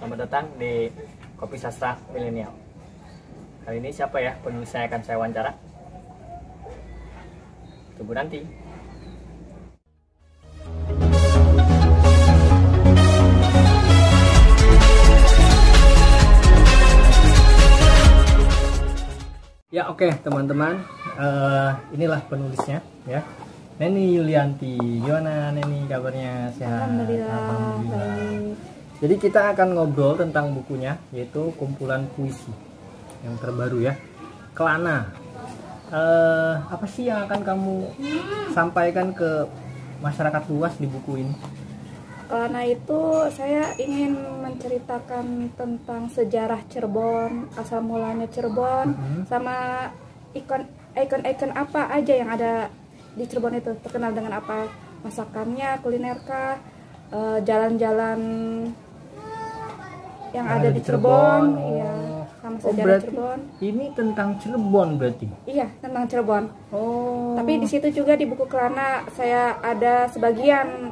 Selamat datang di Kopi Sastra Milenial. Kali ini siapa ya penulis yang akan saya wawancara? Tunggu nanti. Ya oke, teman-teman, inilah penulisnya ya. Neni Yulianti. Gimana Neni kabarnya? Sehat? Alhamdulillah. Baik. Jadi kita akan ngobrol tentang bukunya, yaitu kumpulan puisi yang terbaru ya, Kelana. Apa sih yang akan kamu sampaikan ke masyarakat luas di buku ini? Karena itu saya ingin menceritakan tentang sejarah Cirebon, asal mulanya Cirebon, sama ikon-ikon apa aja yang ada di Cirebon itu, terkenal dengan apa, masakannya, kulinerkah, jalan-jalan yang ada di Cirebon, iya, sama sejarah Cirebon. Ini tentang Cirebon berarti? Iya, tentang Cirebon. Oh. Tapi di situ juga di buku Kelana saya ada sebagian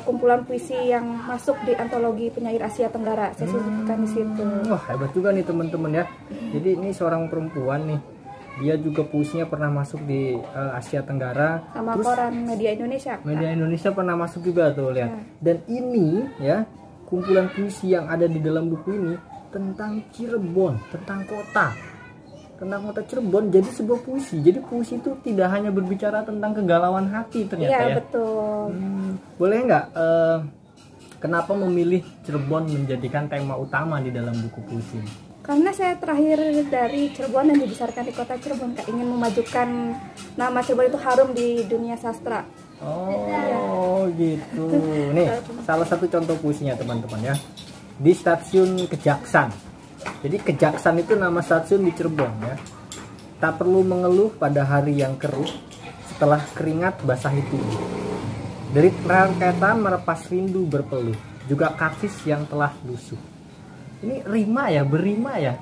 kumpulan puisi yang masuk di antologi penyair Asia Tenggara. Saya sisipkan di situ. Wah, hebat juga nih teman-teman ya. Jadi ini seorang perempuan nih. Dia juga puisinya pernah masuk di Asia Tenggara. Sama koran Media Indonesia. Media Indonesia pernah masuk juga tuh, lihat. Ya. Dan ini ya, kumpulan puisi yang ada di dalam buku ini tentang Cirebon, tentang kota. Tentang kota Cirebon, jadi sebuah puisi. Jadi puisi itu tidak hanya berbicara tentang kegalauan hati ternyata ya. Iya, betul. Boleh nggak kenapa memilih Cirebon menjadikan tema utama di dalam buku puisi ini? Karena saya terakhir dari Cirebon dan dibesarkan di kota Cirebon, Kak. Ingin memajukan nama Cirebon itu harum di dunia sastra. Oh, gitu. Nih, salah satu contoh puisinya teman-teman ya. Di stasiun Kejaksan. Jadi Kejaksan itu nama stasiun di Cirebon ya. Tak perlu mengeluh pada hari yang keruh, setelah keringat basahi tubuh. Dari rel kereta merepas rindu berpeluh, juga kakis yang telah lusuh. Ini rima ya, berima ya.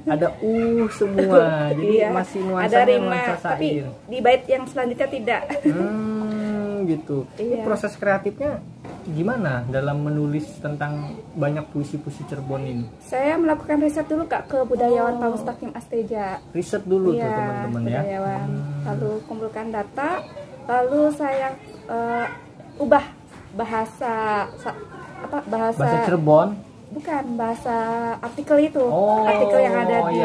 Ada semua. Jadi iya, masih nuansanya ada rima, nuansa syair. tapi di bait yang selanjutnya tidak. Gitu. Ini Iya. proses kreatifnya gimana dalam menulis tentang banyak puisi-puisi Cirebon ini? Saya melakukan riset dulu, Kak, ke budayawan Pak Mustaqim Asteja. Riset dulu tuh Iya, teman-teman ya. budayawan. Lalu kumpulkan data, lalu saya ubah bahasa Bahasa Cirebon. Bukan, bahasa artikel itu. Artikel yang ada di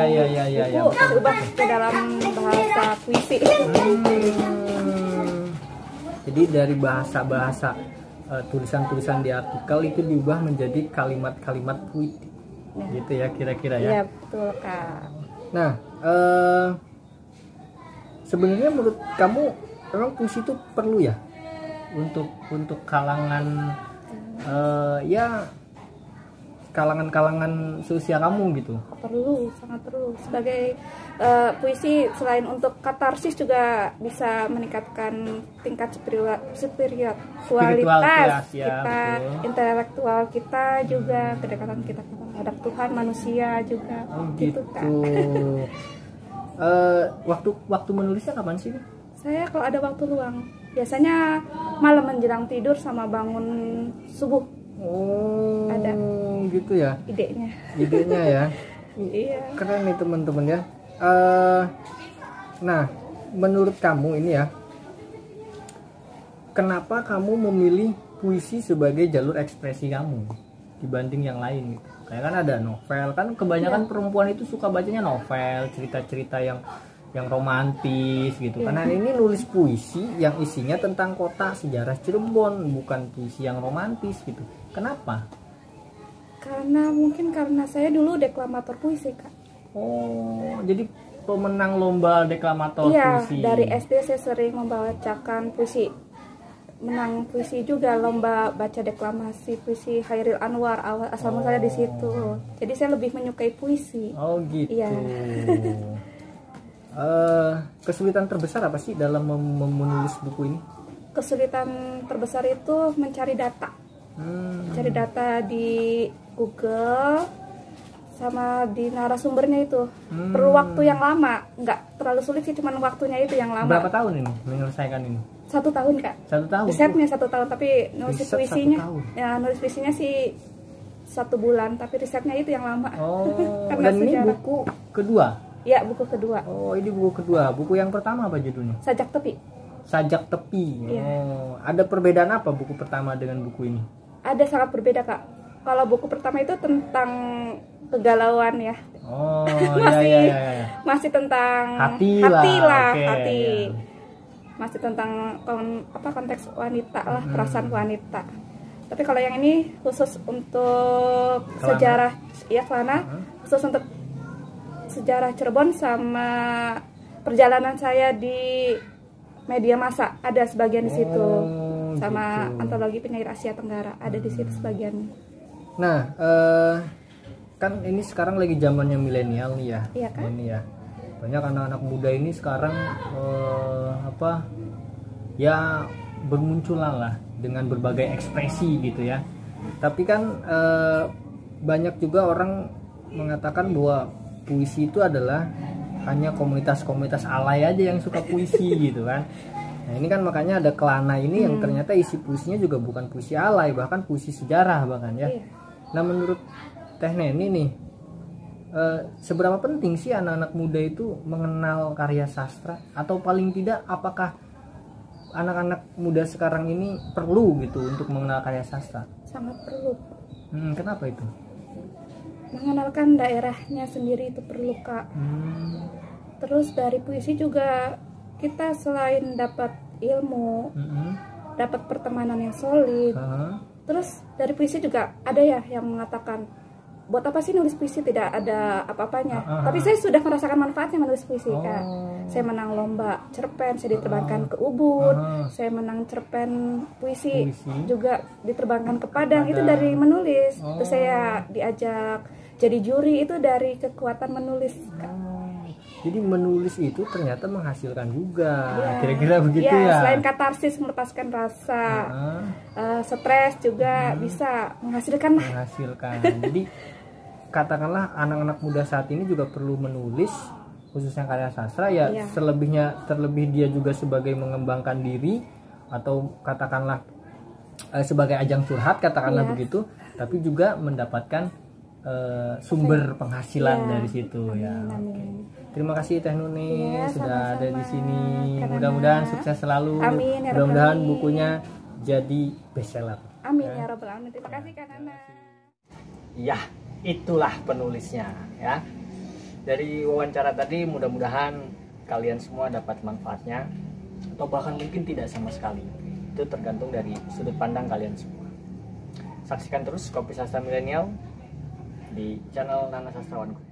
buku diubah ke dalam bahasa puisi. Jadi dari bahasa-bahasa tulisan-tulisan di artikel itu diubah menjadi kalimat-kalimat puisi. Gitu ya kira-kira ya. Iya, betul, Kak. Nah, sebenarnya menurut kamu memang puisi itu perlu ya untuk kalangan ya kalangan seusia kamu gitu? Perlu, sangat perlu. Sebagai puisi selain untuk katarsis juga bisa meningkatkan tingkat spiritualitas ya, kita, betul. intelektual kita juga, kedekatan kita terhadap Tuhan, manusia juga. Gitu. Kan. Waktu menulisnya kapan sih? Saya kalau ada waktu luang, biasanya malam menjelang tidur sama bangun subuh. Ada gitu ya idenya ya. Iya, keren nih teman-teman ya. Nah, menurut kamu ini ya, kenapa kamu memilih puisi sebagai jalur ekspresi kamu dibanding yang lain gitu? Kayak kan ada novel, kan kebanyakan perempuan itu suka bacanya novel, cerita-cerita yang romantis gitu. Karena ini nulis puisi yang isinya tentang kota, sejarah Cirebon, bukan puisi yang romantis gitu. Kenapa? Karena saya dulu deklamator puisi, Kak. Oh, jadi pemenang lomba deklamator puisi. Iya, dari SD saya sering membacakan puisi. Menang puisi juga, lomba baca deklamasi puisi Hairil Anwar, asal muasalnya di situ. Jadi saya lebih menyukai puisi. Oh, gitu. Iya. Kesulitan terbesar apa sih dalam menulis buku ini? Kesulitan terbesar itu mencari data. Cari data di Google sama di narasumbernya itu. Perlu waktu yang lama, nggak terlalu sulit sih, cuman waktunya itu yang lama. Berapa tahun ini menyelesaikan ini? 1 tahun, Kak. 1 tahun. Risetnya 1 tahun, tapi nulis Riset puisinya, 1 tahun. ya nulis puisinya sih 1 bulan, tapi risetnya itu yang lama. Oh, Karena dan ini sejarah. buku kedua? Ya, buku kedua. Oh, ini buku kedua. Buku yang pertama apa judulnya? Sajak Tepi. Sajak Tepi. Iya. Oh, ada perbedaan apa buku pertama dengan buku ini? Ada sangat berbeda, Kak. Kalau buku pertama itu tentang kegalauan ya. Oh, masih ya. masih tentang Hati lah, lah. Oke, hati. ya. Masih tentang konteks wanita lah, perasaan wanita. Tapi kalau yang ini khusus untuk Kelana. sejarah ya Kelana, khusus untuk sejarah Cirebon sama perjalanan saya di media massa, ada sebagian di situ. Sama gitu. antologi penyair Asia Tenggara ada di situ sebagian. Nah, kan ini sekarang lagi zamannya milenial nih ya. Iya kan? Ini ya. Banyak anak-anak muda ini sekarang ya bermunculan lah dengan berbagai ekspresi gitu ya. Tapi kan banyak juga orang mengatakan bahwa puisi itu adalah hanya komunitas-komunitas alay aja yang suka puisi gitu kan. Nah ini kan makanya ada Kelana ini yang ternyata isi puisinya juga bukan puisi alay, bahkan puisi sejarah bahkan ya. Iya. Nah menurut Teh Neni nih, seberapa penting sih anak-anak muda itu mengenal karya sastra? Atau paling tidak apakah anak-anak muda sekarang ini perlu gitu untuk mengenal karya sastra? Sangat perlu. Kenapa itu? Mengenalkan daerahnya sendiri itu perlu, Kak. Terus dari puisi juga kita selain dapat ilmu, dapat pertemanan yang solid. Terus dari puisi juga ada ya yang mengatakan, buat apa sih nulis puisi, tidak ada apa-apanya. Tapi saya sudah merasakan manfaatnya menulis puisi, Kak. Saya menang lomba cerpen, saya diterbangkan ke Ubud. Saya menang cerpen puisi juga diterbangkan ke Padang. Itu dari menulis. Terus saya diajak jadi juri, itu dari kekuatan menulis, Kak. Jadi menulis itu ternyata menghasilkan juga, Ya, kira-kira begitu ya. Selain katarsis, melepaskan rasa, stres juga bisa menghasilkan. Jadi katakanlah anak-anak muda saat ini juga perlu menulis, khususnya karya sastra ya. Terlebih dia juga sebagai mengembangkan diri atau katakanlah sebagai ajang curhat, katakanlah begitu, tapi juga mendapatkan sumber penghasilan dari situ. Amin. Terima kasih Teh Nuni sudah ada di sini. Karena Mudah-mudahan sukses selalu. Amin, ya Mudah-mudahan Rabbal bukunya jadi bestseller. Amin ya Rabbal Alamin. Terima kasih Kak Nana. Ya, itulah penulisnya ya. Dari wawancara tadi mudah-mudahan kalian semua dapat manfaatnya atau bahkan mungkin tidak sama sekali. Itu tergantung dari sudut pandang kalian semua. Saksikan terus Kopi Sastra Milenial di channel Nana Sastrawanku.